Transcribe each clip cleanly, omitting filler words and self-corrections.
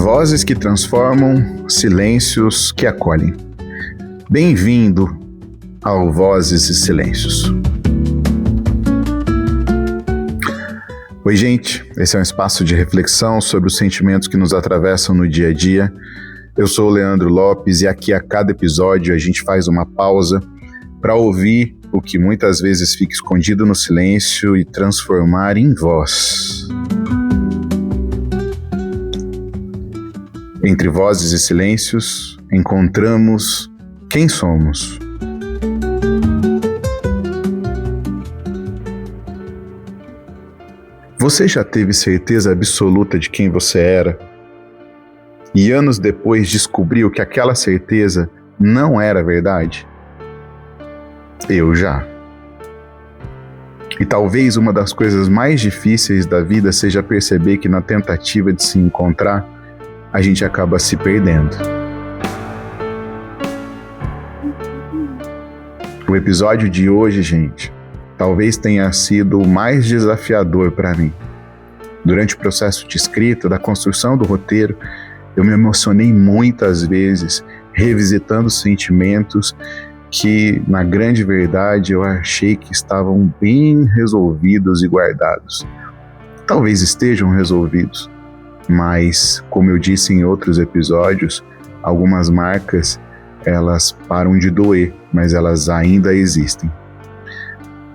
Vozes que transformam, silêncios que acolhem. Bem-vindo ao Vozes e Silêncios. Oi, gente. Esse é um espaço de reflexão sobre os sentimentos que nos atravessam no dia a dia. Eu sou o Leandro Lopes e aqui a cada episódio a gente faz uma pausa para ouvir o que muitas vezes fica escondido no silêncio e transformar em voz. Entre vozes e silêncios, encontramos quem somos. Você já teve certeza absoluta de quem você era? E anos depois descobriu que aquela certeza não era verdade? Eu já. E talvez uma das coisas mais difíceis da vida seja perceber que na tentativa de se encontrar, a gente acaba se perdendo. O episódio de hoje, gente, talvez tenha sido o mais desafiador para mim. Durante o processo de escrita, da construção do roteiro, eu me emocionei muitas vezes, revisitando sentimentos que, na grande verdade, eu achei que estavam bem resolvidos e guardados. Talvez estejam resolvidos, mas, como eu disse em outros episódios, algumas marcas, elas param de doer, mas elas ainda existem.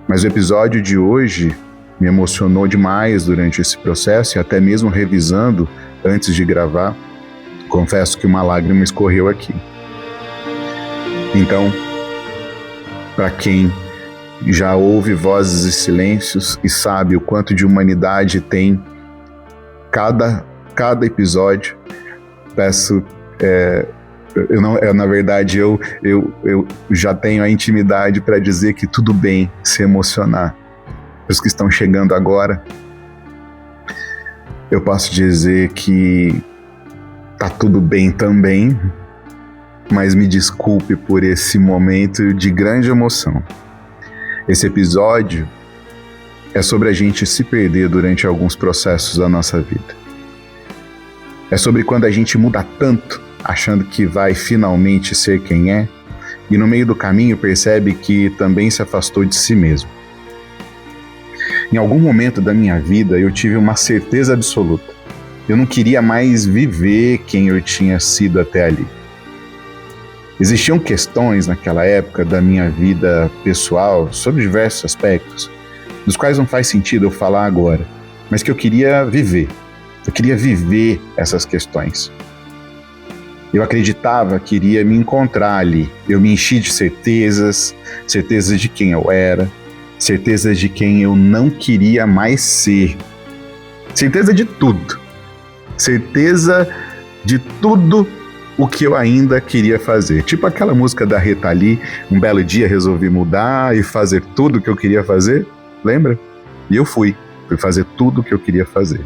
Mas o episódio de hoje me emocionou demais durante esse processo e até mesmo revisando antes de gravar, confesso que uma lágrima escorreu aqui. Então, para quem já ouve Vozes e Silêncios e sabe o quanto de humanidade tem cada episódio, peço, na verdade eu já tenho a intimidade para dizer que tudo bem se emocionar. Os que estão chegando agora, eu posso dizer que tá tudo bem também, mas me desculpe por esse momento de grande emoção. Esse episódio é sobre a gente se perder durante alguns processos da nossa vida. É sobre quando a gente muda tanto, achando que vai finalmente ser quem é, e no meio do caminho percebe que também se afastou de si mesmo. Em algum momento da minha vida eu tive uma certeza absoluta. Eu não queria mais viver quem eu tinha sido até ali. Existiam questões naquela época da minha vida pessoal sobre diversos aspectos, dos quais não faz sentido eu falar agora, mas que eu queria viver. Eu queria viver essas questões. Eu acreditava que iria me encontrar ali. Eu me enchi de certezas de quem eu era, certezas de quem eu não queria mais ser. Certeza de tudo. Certeza de tudo o que eu ainda queria fazer. Tipo aquela música da Rita Lee, um belo dia resolvi mudar e fazer tudo o que eu queria fazer. Lembra? E eu fui fazer tudo o que eu queria fazer.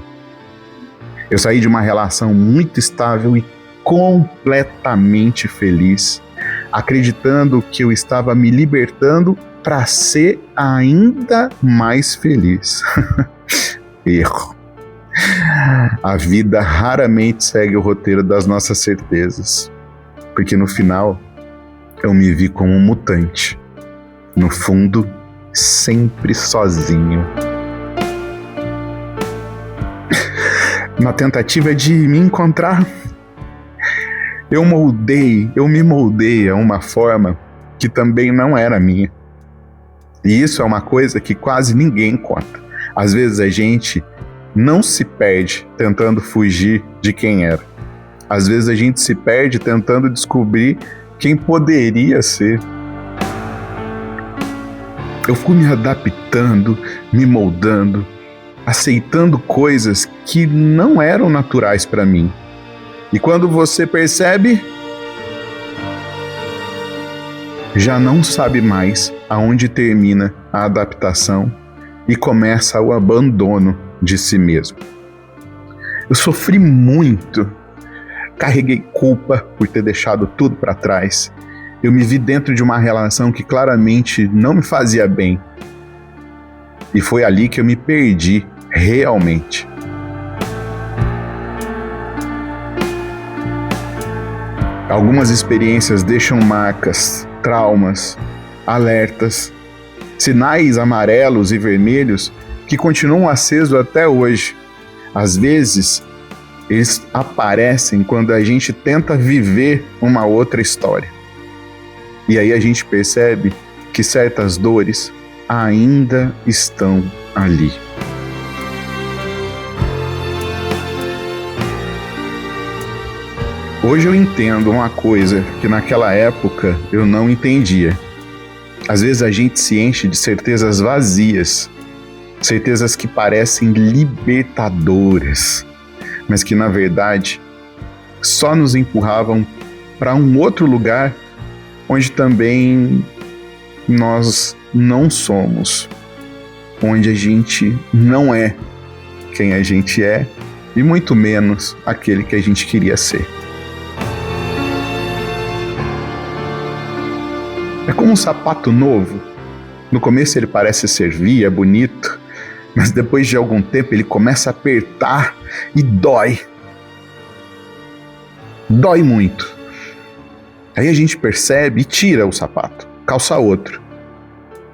Eu saí de uma relação muito estável e completamente feliz, acreditando que eu estava me libertando para ser ainda mais feliz. Erro. A vida raramente segue o roteiro das nossas certezas, porque no final eu me vi como um mutante, no fundo, sempre sozinho. Na tentativa de me encontrar, eu me moldei a uma forma que também não era minha. E isso é uma coisa que quase ninguém conta. Às vezes a gente não se perde tentando fugir de quem era. Às vezes a gente se perde tentando descobrir quem poderia ser. Eu fui me adaptando, me moldando, aceitando coisas que não eram naturais para mim. E quando você percebe, já não sabe mais aonde termina a adaptação e começa o abandono de si mesmo. Eu sofri muito, carreguei culpa por ter deixado tudo para trás. Eu me vi dentro de uma relação que claramente não me fazia bem. E foi ali que eu me perdi realmente. Algumas experiências deixam marcas, traumas, alertas, sinais amarelos e vermelhos que continuam acesos até hoje. Às vezes, eles aparecem quando a gente tenta viver uma outra história. E aí a gente percebe que certas dores ainda estão ali. Hoje eu entendo uma coisa que naquela época eu não entendia. Às vezes a gente se enche de certezas vazias, certezas que parecem libertadoras, mas que na verdade só nos empurravam para um outro lugar onde também nós não somos, onde a gente não é quem a gente é e muito menos aquele que a gente queria ser. É como um sapato novo. No começo ele parece servir, é bonito, mas depois de algum tempo ele começa a apertar e dói. Dói muito. Aí a gente percebe e tira o sapato, calça outro.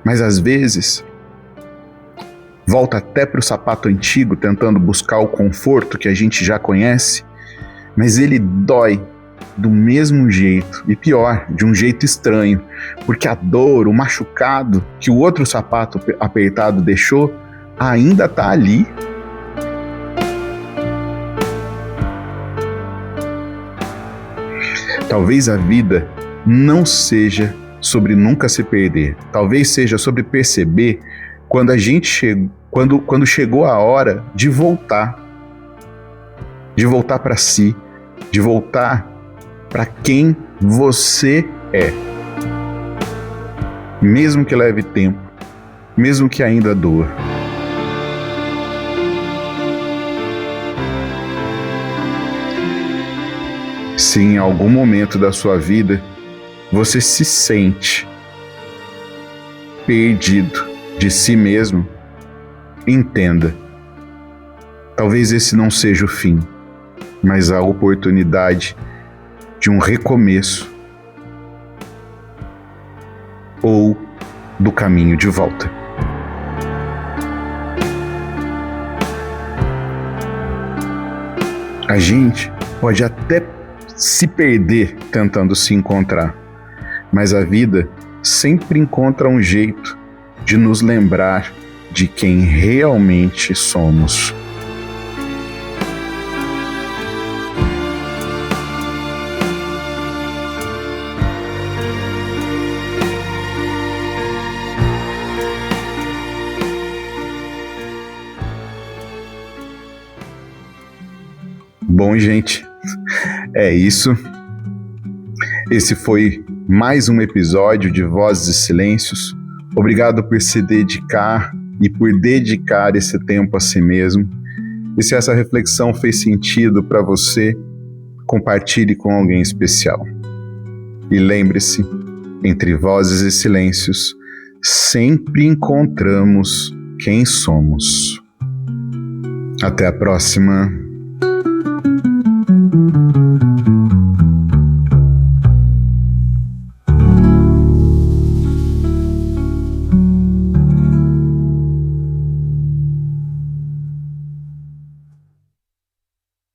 Mas às vezes volta até para o sapato antigo, tentando buscar o conforto que a gente já conhece, mas ele dói do mesmo jeito, e pior, de um jeito estranho, porque a dor, o machucado que o outro sapato apertado deixou, ainda está ali. Talvez a vida não seja sobre nunca se perder, talvez seja sobre perceber quando a gente quando chegou a hora de voltar para si, de voltar para quem você é. Mesmo que leve tempo, mesmo que ainda doa. Se em algum momento da sua vida você se sente perdido de si mesmo, entenda. Talvez esse não seja o fim, mas a oportunidade de um recomeço ou do caminho de volta. A gente pode até se perder tentando se encontrar, mas a vida sempre encontra um jeito de nos lembrar de quem realmente somos. Bom, gente, é isso. Esse foi mais um episódio de Vozes e Silêncios. Obrigado por se dedicar e por dedicar esse tempo a si mesmo. E se essa reflexão fez sentido para você, compartilhe com alguém especial. E lembre-se, entre vozes e silêncios, sempre encontramos quem somos. Até a próxima.